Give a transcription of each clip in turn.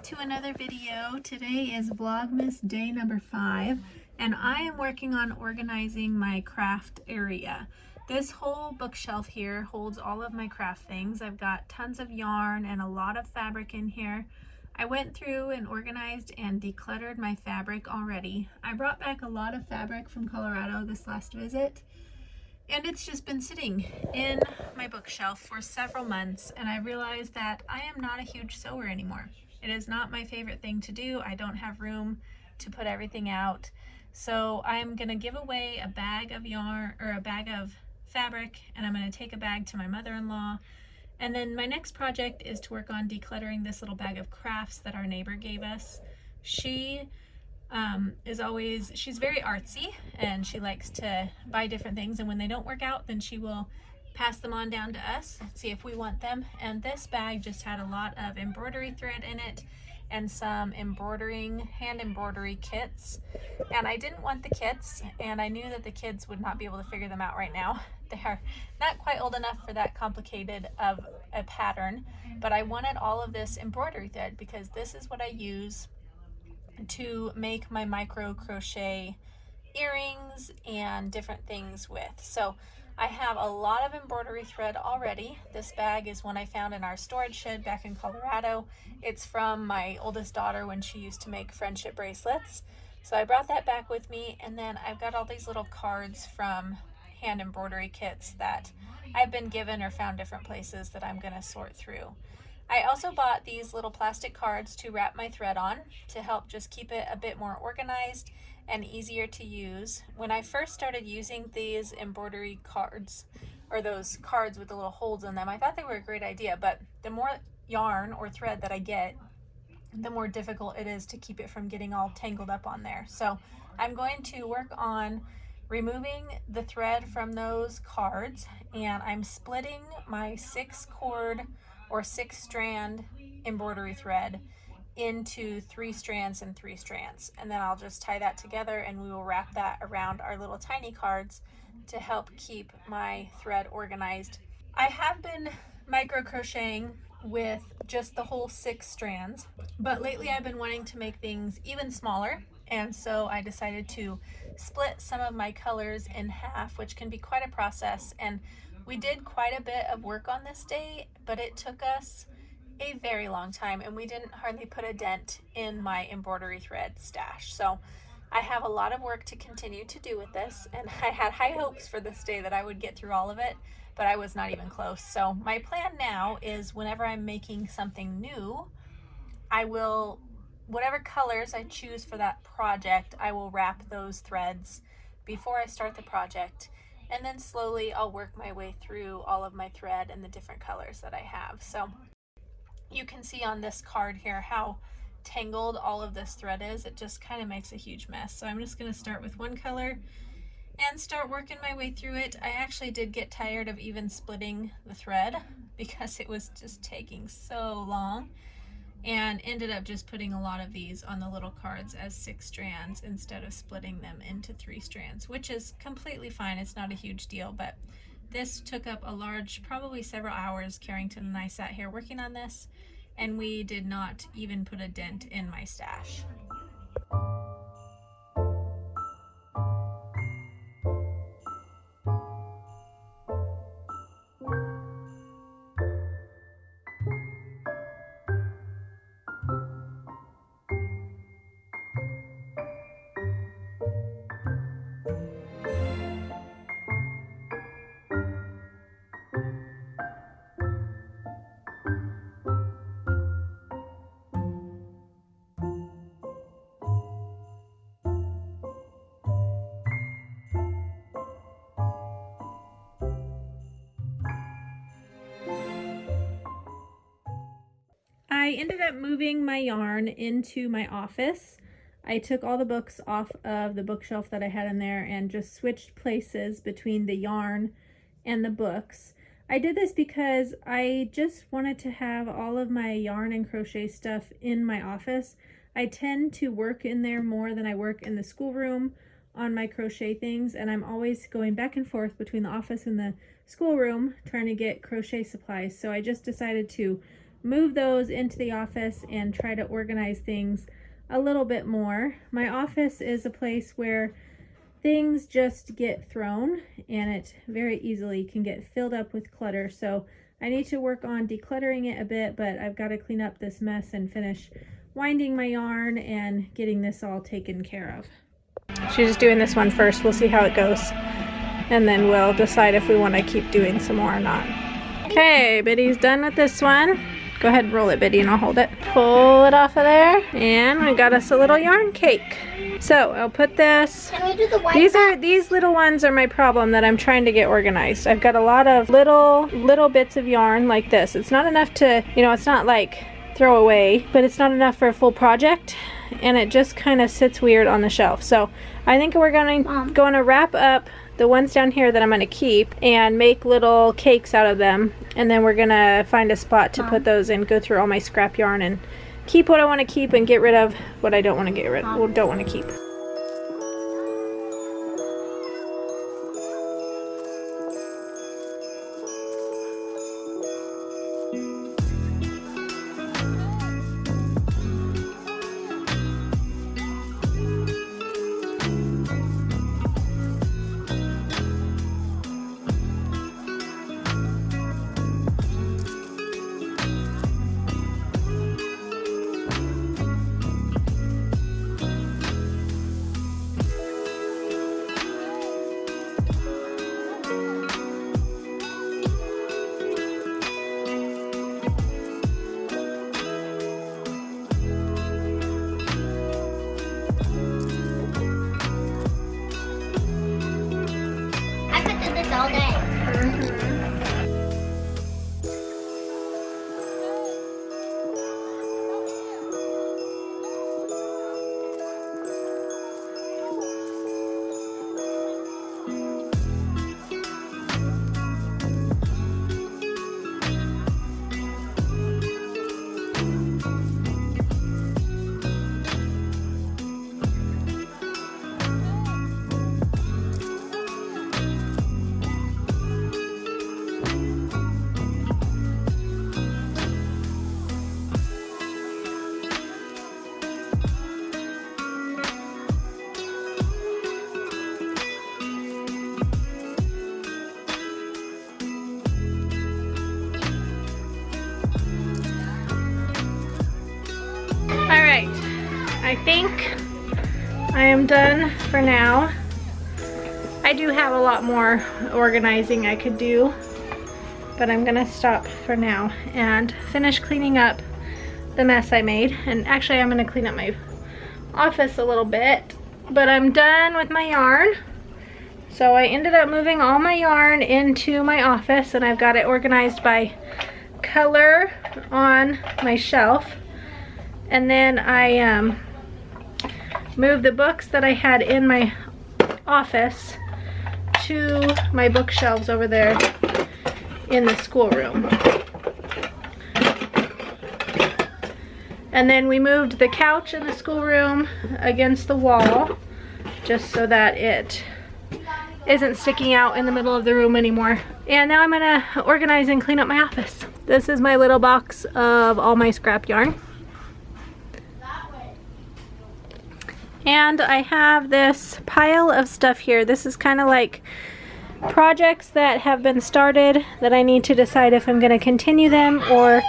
to another video. Today is Vlogmas day number 5, and I am working on organizing my craft area. This whole bookshelf here holds all of my craft things. I've got tons of yarn and a lot of fabric in here. I went through and organized and decluttered my fabric already. I brought back a lot of fabric from Colorado this last visit, and it's just been sitting in my bookshelf for several months, and I realized that I am not a huge sewer anymore. It is not my favorite thing to do. I don't have room to put everything out. So I'm gonna give away a bag of yarn or a bag of fabric, and I'm gonna take a bag to my mother-in-law. And then my next project is to work on decluttering this little bag of crafts that our neighbor gave us. She she's very artsy, and she likes to buy different things, and when they don't work out, then she will pass them on down to us, see if we want them. And this bag just had a lot of embroidery thread in it and some hand embroidery kits. And I didn't want the kits, and I knew that the kids would not be able to figure them out right now. They're not quite old enough for that complicated of a pattern, but I wanted all of this embroidery thread because this is what I use to make my micro crochet earrings and different things with. So I have a lot of embroidery thread already. This bag is one I found in our storage shed back in Colorado. It's from my oldest daughter when she used to make friendship bracelets. So I brought that back with me, and then I've got all these little cards from hand embroidery kits that I've been given or found different places that I'm going to sort through. I also bought these little plastic cards to wrap my thread on to help just keep it a bit more organized and easier to use. When I first started using these embroidery cards, or those cards with the little holes in them, I thought they were a great idea, but the more yarn or thread that I get, the more difficult it is to keep it from getting all tangled up on there. So I'm going to work on removing the thread from those cards, and I'm splitting my 6-cord or 6-strand embroidery thread into 3 strands and 3 strands, and then I'll just tie that together, and we will wrap that around our little tiny cards to help keep my thread organized. I have been micro crocheting with just the whole 6 strands, but lately I've been wanting to make things even smaller, and so I decided to split some of my colors in half, which can be quite a process. And we did quite a bit of work on this day, but it took us a very long time, and we didn't hardly put a dent in my embroidery thread stash. So I have a lot of work to continue to do with this, and I had high hopes for this day that I would get through all of it, but I was not even close. So my plan now is whenever I'm making something new, I will, whatever colors I choose for that project, I will wrap those threads before I start the project. And then slowly I'll work my way through all of my thread and the different colors that I have. So you can see on this card here how tangled all of this thread is. It just kind of makes a huge mess. So I'm just going to start with one color and start working my way through it. I actually did get tired of even splitting the thread because it was just taking so long, and ended up just putting a lot of these on the little cards as 6 strands instead of splitting them into 3 strands, which is completely fine. It's not a huge deal, but this took up a large, probably several hours. Carrington and I sat here working on this, and we did not even put a dent in my stash. I ended up moving my yarn into my office. I took all the books off of the bookshelf that I had in there and just switched places between the yarn and the books. I did this because I just wanted to have all of my yarn and crochet stuff in my office. I tend to work in there more than I work in the schoolroom on my crochet things, and I'm always going back and forth between the office and the schoolroom trying to get crochet supplies. So I just decided to move those into the office and try to organize things a little bit more. My office is a place where things just get thrown and it very easily can get filled up with clutter. So I need to work on decluttering it a bit, but I've got to clean up this mess and finish winding my yarn and getting this all taken care of. She's just doing this one first. We'll see how it goes. And then we'll decide if we want to keep doing some more or not. Okay, Biddy's done with this one. Go ahead and roll it, Biddy, and I'll hold it. Pull it off of there. And we got us a little yarn cake. So I'll put this. Can we do the white These little ones are my problem that I'm trying to get organized. I've got a lot of little bits of yarn like this. It's not enough to, you know, it's not like throw away, but it's not enough for a full project, and it just kind of sits weird on the shelf. So I think we're going to wrap up the ones down here that I'm going to keep and make little cakes out of them, and then we're going to find a spot to put those in, go through all my scrap yarn and keep what I want to keep and get rid of what I don't want to get rid of, don't want to keep. all day. I think I am done for now. I do have a lot more organizing I could do, but I'm gonna stop for now and finish cleaning up the mess I made. And actually I'm gonna clean up my office a little bit, but I'm done with my yarn. So I ended up moving all my yarn into my office, and I've got it organized by color on my shelf. And then I moved the books that I had in my office to my bookshelves over there in the schoolroom. And then we moved the couch in the schoolroom against the wall, just so that it isn't sticking out in the middle of the room anymore. And now I'm gonna organize and clean up my office. This is my little box of all my scrap yarn. And I have this pile of stuff here. This is kind of like projects that have been started that I need to decide if I'm going to continue them or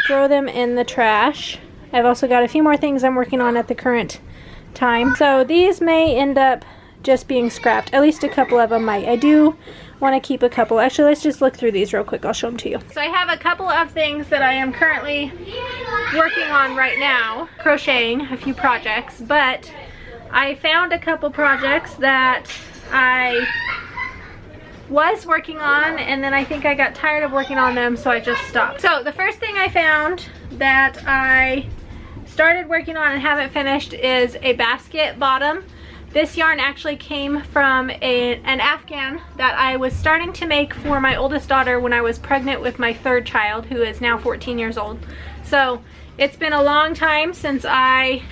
throw them in the trash. I've also got a few more things I'm working on at the current time. So these may end up just being scrapped. At least a couple of them might. I do want to keep a couple. Actually, let's just look through these real quick. I'll show them to you. So I have a couple of things that I am currently working on right now. Crocheting a few projects, but I found a couple projects that I was working on, and then I think I got tired of working on them, so I just stopped. So the first thing I found that I started working on and haven't finished is a basket bottom. This yarn actually came from an Afghan that I was starting to make for my oldest daughter when I was pregnant with my third child, who is now 14 years old. So it's been a long time since I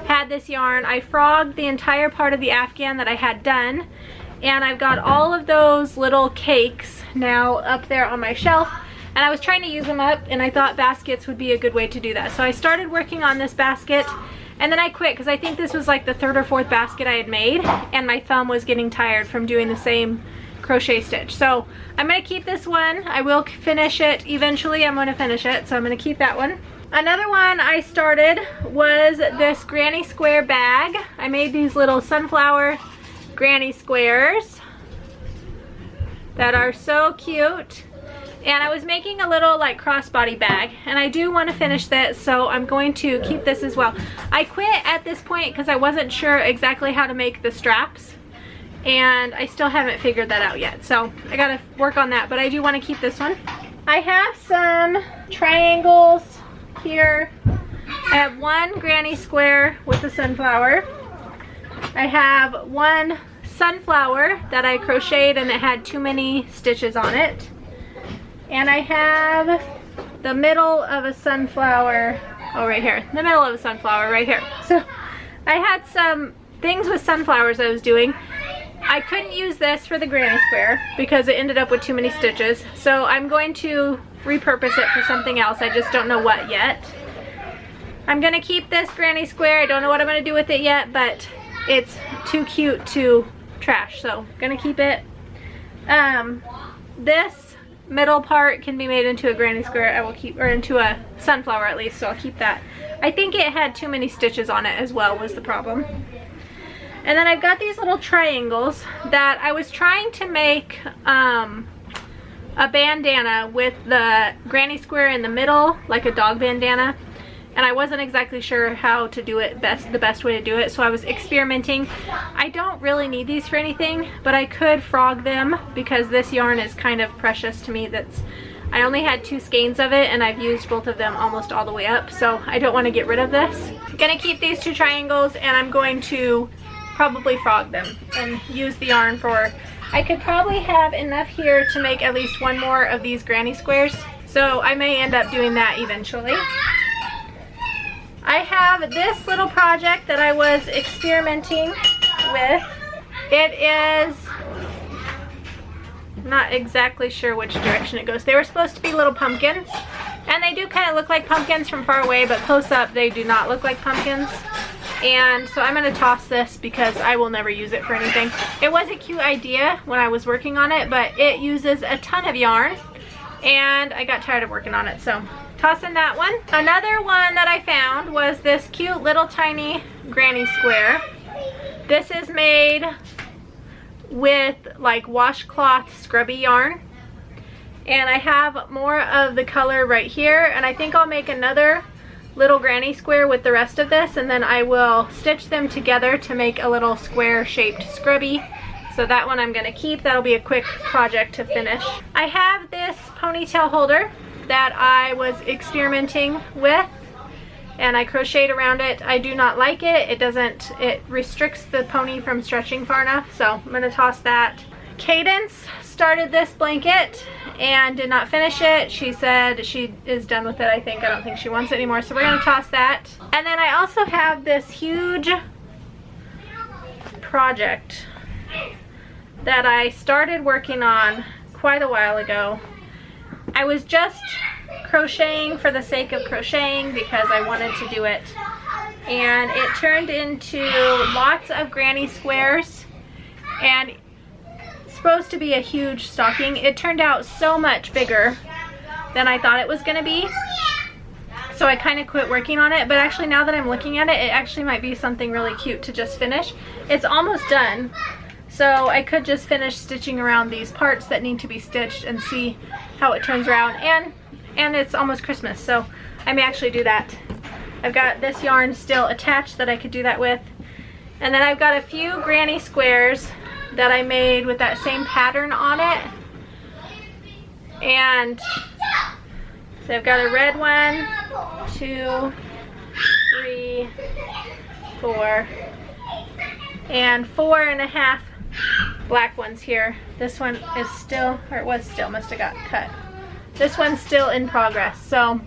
had this yarn. I frogged the entire part of the Afghan that I had done, and I've got all of those little cakes now up there on my shelf. and I was trying to use them up, and I thought baskets would be a good way to do that. So I started working on this basket, and then I quit because I think this was like the 3rd or 4th basket I had made, and my thumb was getting tired from doing the same crochet stitch. So I'm going to keep this one. I will finish it eventually. I'm going to finish it, so I'm going to keep that one. Another one I started was this granny square bag. I made these little sunflower granny squares that are so cute. And I was making a little like crossbody bag, and I do want to finish this, so I'm going to keep this as well. I quit at this point because I wasn't sure exactly how to make the straps, and I still haven't figured that out yet. So I gotta work on that, but I do want to keep this one. I have some triangles here. I have one granny square with a sunflower. I have one sunflower that I crocheted and it had too many stitches on it. And I have the middle of a sunflower, oh right here, the middle of a sunflower right here. So I had some things with sunflowers I was doing. I couldn't use this for the granny square because it ended up with too many stitches. So I'm going to repurpose it for something else. I just don't know what yet. I'm gonna keep this granny square. I don't know what I'm gonna do with it yet, but it's too cute to trash, so I'm gonna keep it. This middle part can be made into a granny square. I will keep, or into a sunflower at least, so I'll keep that. I think it had too many stitches on it as well, was the problem. And then I've got these little triangles that I was trying to make a bandana with the granny square in the middle, like a dog bandana. And I wasn't exactly sure how to do it the best way to do it, so I was experimenting. I don't really need these for anything, but I could frog them because this yarn is kind of precious to me. I only had 2 skeins of it, and I've used both of them almost all the way up, so I don't want to get rid of this. I'm gonna keep these 2 triangles, and I'm going to probably frog them and use the yarn for, I could probably have enough here to make at least one more of these granny squares, so I may end up doing that eventually. I have this little project that I was experimenting with. It is not exactly sure which direction it goes. They were supposed to be little pumpkins, and they do kind of look like pumpkins from far away, but close up they do not look like pumpkins. And so I'm going to toss this because I will never use it for anything. It was a cute idea when I was working on it, but it uses a ton of yarn, and I got tired of working on it, so tossing that one. Another one that I found was this cute little tiny granny square. This is made with like washcloth scrubby yarn, and I have more of the color right here, and I think I'll make another little granny square with the rest of this, and then I will stitch them together to make a little square shaped scrubby. So that one I'm going to keep. That'll be a quick project to finish. I have this ponytail holder that I was experimenting with, and I crocheted around it. I do not like it. It restricts the pony from stretching far enough, so I'm going to toss that. Cadence started this blanket and did not finish it. She said she is done with it, I think. I don't think she wants it anymore, so we're going to toss that. And then I also have this huge project that I started working on quite a while ago. I was just crocheting for the sake of crocheting because I wanted to do it, and it turned into lots of granny squares, and it's supposed to be a huge stocking. It turned out so much bigger than I thought it was going to be, so I kind of quit working on it. But actually, now that I'm looking at it, it actually might be something really cute to just finish. It's almost done, so I could just finish stitching around these parts that need to be stitched and see how it turns around. And it's almost Christmas, so I may actually do that. I've got this yarn still attached that I could do that with. And then I've got a few granny squares that I made with that same pattern on it. And so I've got a red one, 2, 3, 4, and 4.5 black ones here. This one is still, or it was still, must have got cut. This one's still in progress. So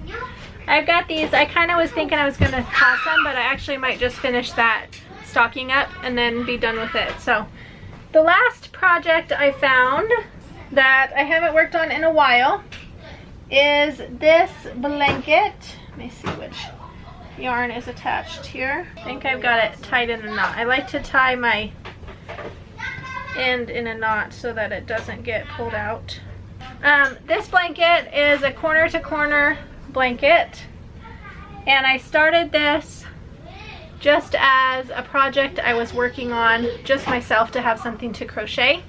I've got these. I kind of was thinking I was going to toss them, but I actually might just finish that stocking up and then be done with it. So the last project I found that I haven't worked on in a while is this blanket. Let me see which yarn is attached here. I think I've got it tied in a knot. I like to tie my end in a knot so that it doesn't get pulled out. This blanket is a corner to corner blanket, and I started this just as a project I was working on just myself to have something to crochet.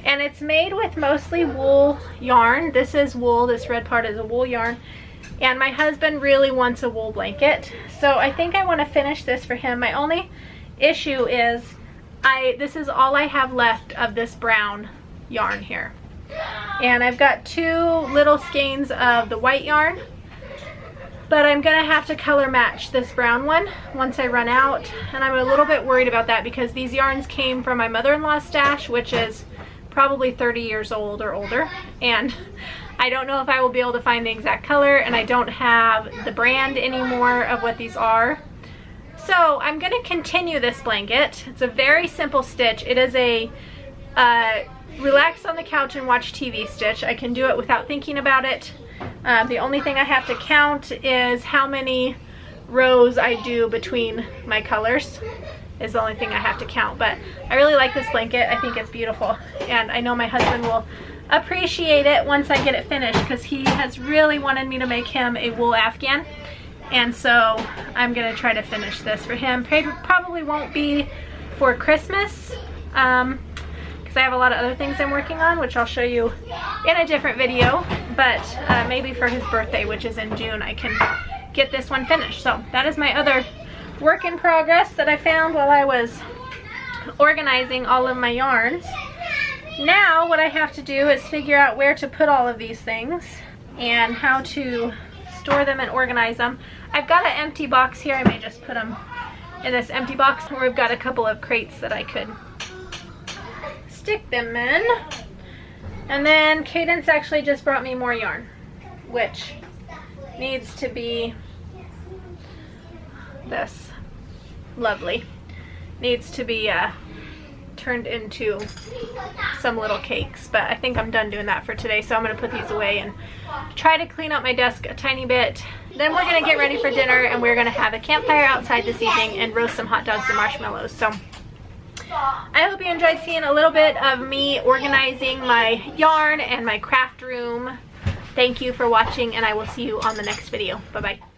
And it's made with mostly wool yarn. This is wool, this red part is a wool yarn. And my husband really wants a wool blanket. So I think I want to finish this for him. My only issue is this is all I have left of this brown yarn here. And I've got 2 little skeins of the white yarn. But I'm gonna have to color match this brown one once I run out. And I'm a little bit worried about that because these yarns came from my mother-in-law's stash, which is probably 30 years old or older. And I don't know if I will be able to find the exact color, and I don't have the brand anymore of what these are. So I'm gonna continue this blanket. It's a very simple stitch. It is a relax on the couch and watch TV stitch. I can do it without thinking about it. The only thing I have to count is how many rows I do between my colors is the only thing I have to count. But I really like this blanket. I think it's beautiful, and I know my husband will appreciate it once I get it finished because he has really wanted me to make him a wool Afghan, and so I'm gonna try to finish this for him. Probably won't be for Christmas because I have a lot of other things I'm working on, which I'll show you in a different video, but maybe for his birthday, which is in June, I can get this one finished. So that is my other work in progress that I found while I was organizing all of my yarns. Now what I have to do is figure out where to put all of these things and how to store them and organize them. I've got an empty box here. I may just put them in this empty box where we've got a couple of crates that I could stick them in. And then Cadence actually just brought me more yarn, which needs to be this lovely. Needs to be turned into some little cakes, but I think I'm done doing that for today, so I'm gonna put these away and try to clean up my desk a tiny bit. Then we're gonna get ready for dinner, and we're gonna have a campfire outside this evening and roast some hot dogs and marshmallows. So I hope you enjoyed seeing a little bit of me organizing my yarn and my craft room. Thank you for watching, and I will see you on the next video. Bye bye.